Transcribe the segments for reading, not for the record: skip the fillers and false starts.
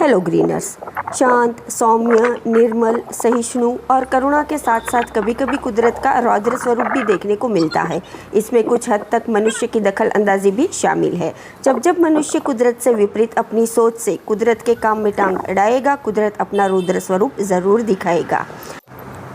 Hello greeners. शांत, सौम्य, निर्मल, सहिष्णु और करुणा के साथ साथ कभी कभी कुदरत का रौद्र स्वरूप भी देखने को मिलता है। इसमें कुछ हद तक मनुष्य की दखल अंदाजी भी शामिल है। जब जब मनुष्य कुदरत से विपरीत अपनी सोच से कुदरत के काम में टांग अड़ाएगा, कुदरत अपना रौद्र स्वरूप ज़रूर दिखाएगा।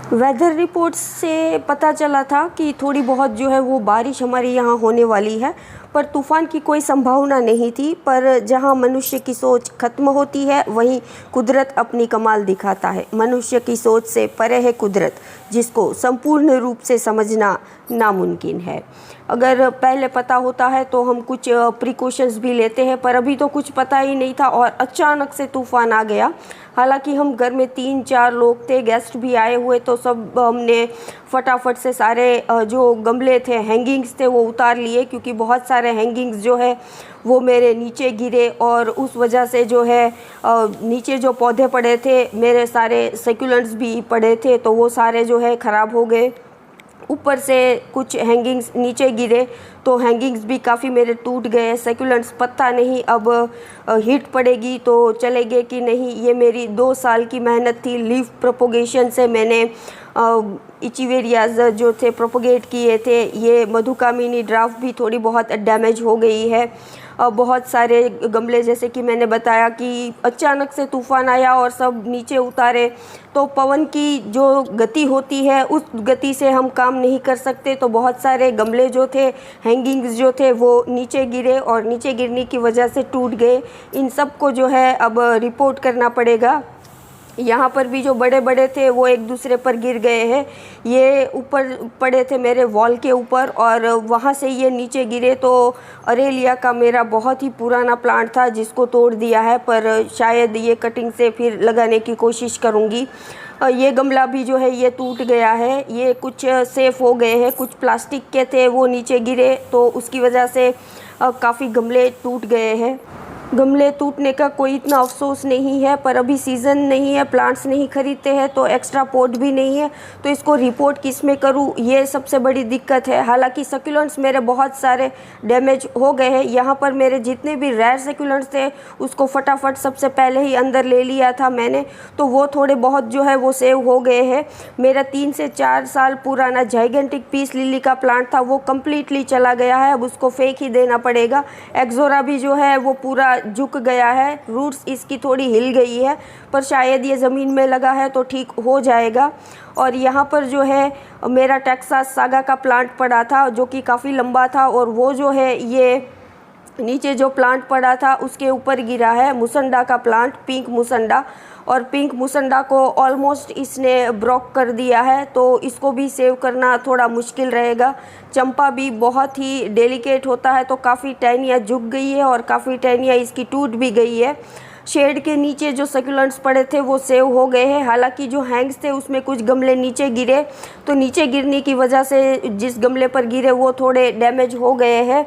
वेदर रिपोर्ट्स से पता चला था कि थोड़ी बहुत जो है वो बारिश हमारे यहाँ होने वाली है, पर तूफ़ान की कोई संभावना नहीं थी। पर जहाँ मनुष्य की सोच खत्म होती है, वहीं कुदरत अपनी कमाल दिखाता है। मनुष्य की सोच से परे है कुदरत, जिसको संपूर्ण रूप से समझना नामुमकिन है। अगर पहले पता होता है तो हम कुछ प्रिकॉशंस भी लेते हैं, पर अभी तो कुछ पता ही नहीं था और अचानक से तूफ़ान आ गया। हालांकि हम घर में 3-4 लोग थे, गेस्ट भी आए हुए, तो सब हमने फटाफट से सारे जो गमले थे, हैंगिंग्स थे, वो उतार लिए, क्योंकि बहुत सारे हैंगिंग्स जो है वो मेरे नीचे गिरे और उस वजह से जो है नीचे जो पौधे पड़े थे, मेरे सारे सैकुलेंट्स भी पड़े थे, तो वो सारे जो है ख़राब हो गए। ऊपर से कुछ हैंगिंग्स नीचे गिरे तो हैंगिंग्स भी काफ़ी मेरे टूट गए। सैकुलेंट्स पता नहीं अब हीट पड़ेगी तो चलेंगे कि नहीं। ये मेरी 2 साल की मेहनत थी। लीफ प्रोपोगेशन से मैंने इचिवेरियाज जो थे प्रोपोगेट किए थे। ये मधुकामिनी ड्राफ्ट भी थोड़ी बहुत डैमेज हो गई है। बहुत सारे गमले, जैसे कि मैंने बताया कि अचानक से तूफ़ान आया और सब नीचे उतारे, तो पवन की जो गति होती है उस गति से हम काम नहीं कर सकते। तो बहुत सारे गमले जो थे, हैंगिंग्स जो थे, वो नीचे गिरे और नीचे गिरने की वजह से टूट गए। इन सब को जो है अब रिपोर्ट करना पड़ेगा। यहाँ पर भी जो बड़े बड़े थे वो एक दूसरे पर गिर गए हैं। ये ऊपर पड़े थे मेरे वॉल के ऊपर और वहाँ से ये नीचे गिरे। तो अरेलिया का मेरा बहुत ही पुराना प्लांट था जिसको तोड़ दिया है, पर शायद ये कटिंग से फिर लगाने की कोशिश करूँगी। ये गमला भी जो है ये टूट गया है। ये कुछ सेफ हो गए हैं, कुछ प्लास्टिक के थे वो नीचे गिरे, तो उसकी वजह से काफ़ी गमले टूट गए हैं। गमले टूटने का कोई इतना अफसोस नहीं है, पर अभी सीज़न नहीं है, प्लांट्स नहीं खरीदते हैं, तो एक्स्ट्रा पॉट भी नहीं है, तो इसको रिपोर्ट किस में करूँ, ये सबसे बड़ी दिक्कत है। हालांकि सकुलेंट्स मेरे बहुत सारे डैमेज हो गए हैं। यहाँ पर मेरे जितने भी रेयर सकुलेंट्स थे उसको फटाफट सबसे पहले ही अंदर ले लिया था मैंने, तो वो थोड़े बहुत जो है वो सेव हो गए हैं। मेरा 3 से 4 साल पुराना जाइगेंटिक पीस लिली का प्लांट था, वो कम्प्लीटली चला गया है। अब उसको फेंक ही देना पड़ेगा। एक्सोरा भी जो है वो पूरा झुक गया है, रूट्स इसकी थोड़ी हिल गई है, पर शायद ये ज़मीन में लगा है तो ठीक हो जाएगा। और यहाँ पर जो है मेरा टेक्सास सागा का प्लांट पड़ा था जो कि काफ़ी लंबा था, और वो जो है ये नीचे जो प्लांट पड़ा था उसके ऊपर गिरा है। मुसंडा का प्लांट, पिंक मुसंडा, और पिंक मुसंडा को ऑलमोस्ट इसने ब्रोक कर दिया है, तो इसको भी सेव करना थोड़ा मुश्किल रहेगा। चंपा भी बहुत ही डेलिकेट होता है, तो काफ़ी टहनियाँ झुक गई है और काफ़ी टहनियाँ इसकी टूट भी गई है। शेड के नीचे जो सकुलेंट्स पड़े थे वो सेव हो गए हैं। हालांकि जो हैंग्स थे उसमें कुछ गमले नीचे गिरे, तो नीचे गिरने की वजह से जिस गमले पर गिरे वो थोड़े डैमेज हो गए हैं।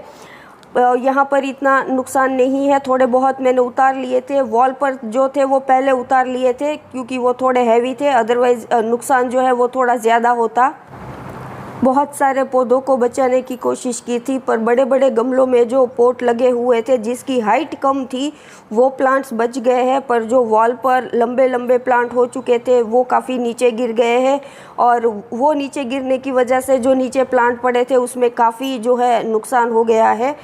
यहाँ पर इतना नुकसान नहीं है, थोड़े बहुत मैंने उतार लिए थे। वॉल पर जो थे वो पहले उतार लिए थे क्योंकि वो थोड़े हैवी थे, अदरवाइज़ नुकसान जो है वो थोड़ा ज़्यादा होता। बहुत सारे पौधों को बचाने की कोशिश की थी, पर बड़े बड़े गमलों में जो पोट लगे हुए थे जिसकी हाइट कम थी वो प्लांट्स बच गए हैं, पर जो वॉल पर लंबे लंबे प्लांट हो चुके थे वो काफ़ी नीचे गिर गए हैं। और वो नीचे गिरने की वजह से जो नीचे प्लांट पड़े थे उसमें काफ़ी जो है नुकसान हो गया है।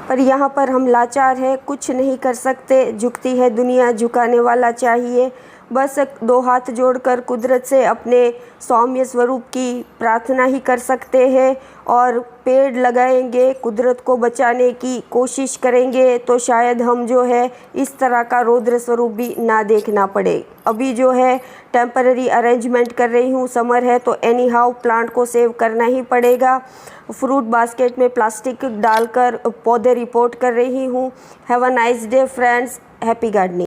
पर यहाँ पर हम लाचार हैं, कुछ नहीं कर सकते। झुकती है दुनिया, झुकाने वाला चाहिए। बस 2 हाथ जोड़कर कुदरत से अपने सौम्य स्वरूप की प्रार्थना ही कर सकते हैं, और पेड़ लगाएंगे, कुदरत को बचाने की कोशिश करेंगे, तो शायद हम जो है इस तरह का रौद्र स्वरूप भी ना देखना पड़े। अभी जो है टेम्पररी अरेंजमेंट कर रही हूँ, समर है तो एनी हाउ प्लांट को सेव करना ही पड़ेगा। फ्रूट बास्केट में प्लास्टिक डालकर पौधे रिपोर्ट कर रही हूँ। Have a nice day friends, happy gardening.